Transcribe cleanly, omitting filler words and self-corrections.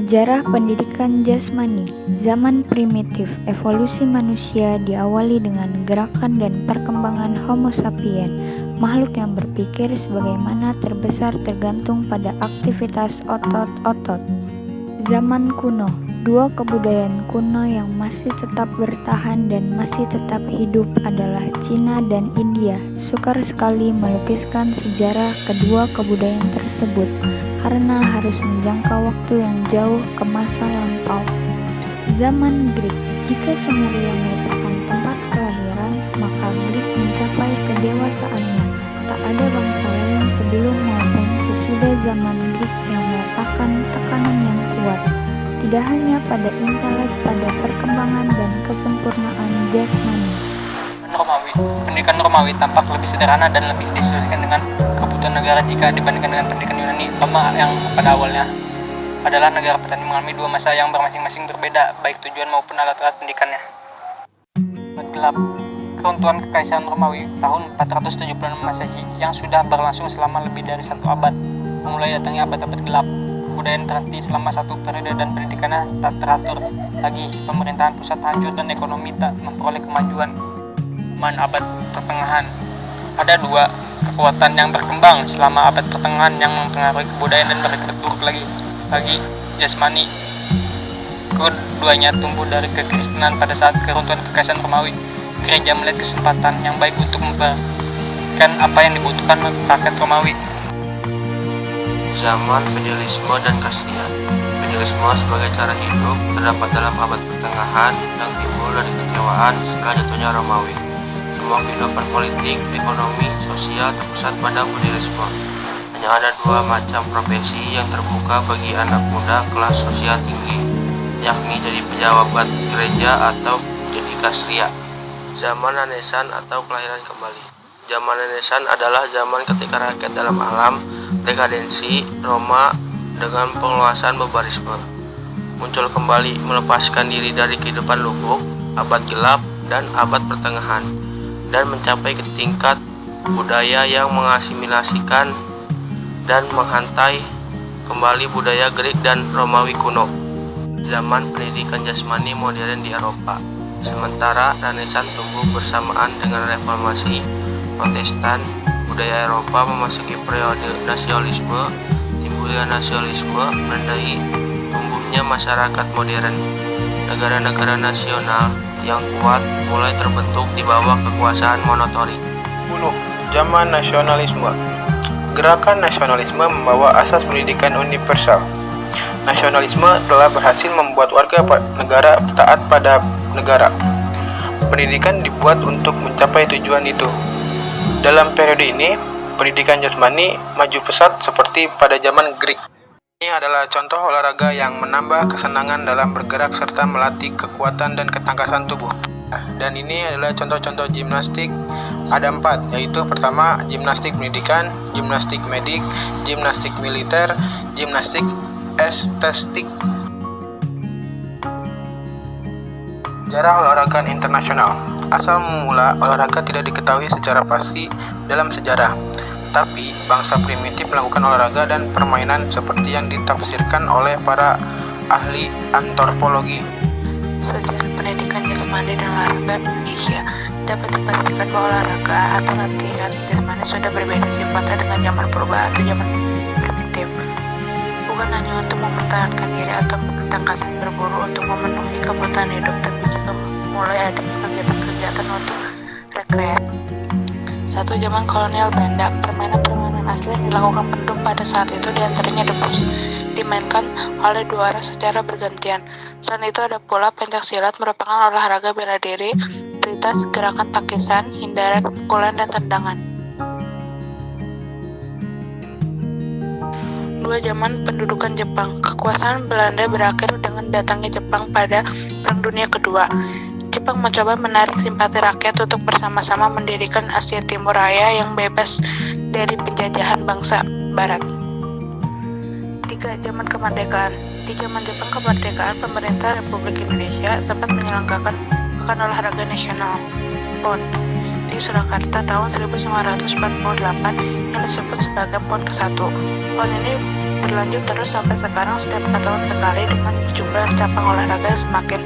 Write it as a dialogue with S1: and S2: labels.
S1: Sejarah pendidikan jasmani. Zaman primitif, evolusi manusia diawali dengan gerakan dan perkembangan Homo sapiens, makhluk yang berpikir sebagaimana terbesar tergantung pada aktivitas otot-otot. Zaman kuno. Dua kebudayaan kuno yang masih tetap bertahan dan masih tetap hidup adalah Cina dan India. Sukar sekali melukiskan sejarah kedua kebudayaan tersebut karena harus menjangkau waktu yang jauh ke masa lampau. Zaman Greek. Jika Sumeria merupakan tempat kelahiran, maka Greek mencapai kedewasaannya. Tak ada bangsa lain sebelum maupun sesudah zaman Greek yang meletakkan tekanan yang kuat, tidak hanya pada intelek, pada perkembangan dan kesempurnaan jasmani.
S2: Pendidikan Romawi tampak lebih sederhana dan lebih disesuaikan dengan kebutuhan negara jika dibandingkan dengan pendidikan Yunani. Roma yang pada awalnya adalah negara petani mengalami dua masa yang masing-masing berbeda, baik tujuan maupun alat-alat pendidikannya. Abad gelap. Keruntuhan Kekaisaran Romawi tahun 476 Masehi yang sudah berlangsung selama lebih dari 1 abad, memulai datangnya abad-abad gelap. Kebudayaan terhenti selama 1 periode dan pendidikannya tak teratur lagi. Pemerintahan pusat hancur dan ekonomi tak memperoleh kemajuan. Abad pertengahan. Ada 2 kekuatan yang berkembang selama abad pertengahan yang mempengaruhi kebudayaan dan berakibat buruk bagi jasmani. Keduanya tumbuh dari kekristenan. Pada saat keruntuhan Kekaisaran Romawi, gereja melihat kesempatan yang baik untuk memberikan apa yang dibutuhkan rakyat Romawi.
S3: Zaman feudalisme dan kastria. Feudalisme sebagai cara hidup terdapat dalam abad pertengahan yang timbul dari kekecewaan setelah jatuhnya Romawi. Semua kehidupan politik, ekonomi, sosial terpusat pada feudalisme. Hanya ada 2 macam profesi yang terbuka bagi anak muda kelas sosial tinggi, yakni jadi pejabat gereja atau jadi kastria. Zaman Renaissance atau kelahiran kembali. Zaman Renaissance adalah zaman ketika rakyat dalam alam dekadensi Roma dengan penguasaan barbarisme muncul kembali, melepaskan diri dari kehidupan lubuk abad gelap dan abad pertengahan, dan mencapai ke tingkat budaya yang mengasimilasikan dan menghantai kembali budaya Greek dan Romawi kuno. Zaman pendidikan jasmani modern di Eropa. Sementara Renaissance tumbuh bersamaan dengan reformasi Protestan, budaya Eropa memasuki periode nasionalisme. Timbulnya nasionalisme menandai tumbuhnya masyarakat modern. Negara-negara nasional yang kuat mulai terbentuk di bawah kekuasaan monotoli.
S4: 10. Zaman nasionalisme. Gerakan nasionalisme membawa asas pendidikan universal. Nasionalisme telah berhasil membuat warga negara taat pada negara. Pendidikan dibuat untuk mencapai tujuan itu. Dalam periode ini, pendidikan jasmani maju pesat seperti pada zaman Greek. Ini adalah contoh olahraga yang menambah kesenangan dalam bergerak serta melatih kekuatan dan ketangkasan tubuh. Dan ini adalah contoh-contoh gimnastik. Ada 4, yaitu pertama gimnastik pendidikan, gimnastik medik, gimnastik militer, gimnastik estetik. Sejarah olahraga internasional. Asal mula olahraga tidak diketahui secara pasti dalam sejarah, tetapi bangsa primitif melakukan olahraga dan permainan seperti yang ditafsirkan oleh para ahli antropologi.
S5: Sejarah pendidikan jasmani dan olahraga Indonesia dapat dipastikan bahwa olahraga atau latihan jasmani sudah berbeda sifatnya dengan zaman purba atau zaman primitif. Bukan hanya untuk mempertahankan diri atau ketangkasan berburu untuk memenuhi kebutuhan hidup, tapi juga mulai ada kegiatan-kegiatan untuk rekreasi. 1. Zaman kolonial Belanda. Permainan-permainan asli yang dilakukan penduduk pada saat itu diantaranya debus, dimainkan oleh 2 orang secara bergantian. Selain itu ada pula pencaksilat, merupakan olahraga bela diri, tritas, gerakan takisan, hindaran, pukulan, dan tendangan. 2. Zaman pendudukan Jepang. Kekuasaan Belanda berakhir dengan datangnya Jepang pada Perang Dunia Kedua. Jepang mencoba menarik simpati rakyat untuk bersama-sama mendirikan Asia Timur Raya yang bebas dari penjajahan bangsa Barat. 3. Zaman kemerdekaan. Di zaman Jepang kemerdekaan, pemerintah Republik Indonesia sempat menyelenggarakan pekan olahraga nasional PON di Surakarta tahun 1948 yang disebut sebagai PON ke-1. PON ini berlanjut terus sampai sekarang setiap 4 tahun sekali dengan jumlah cabang olahraga yang semakin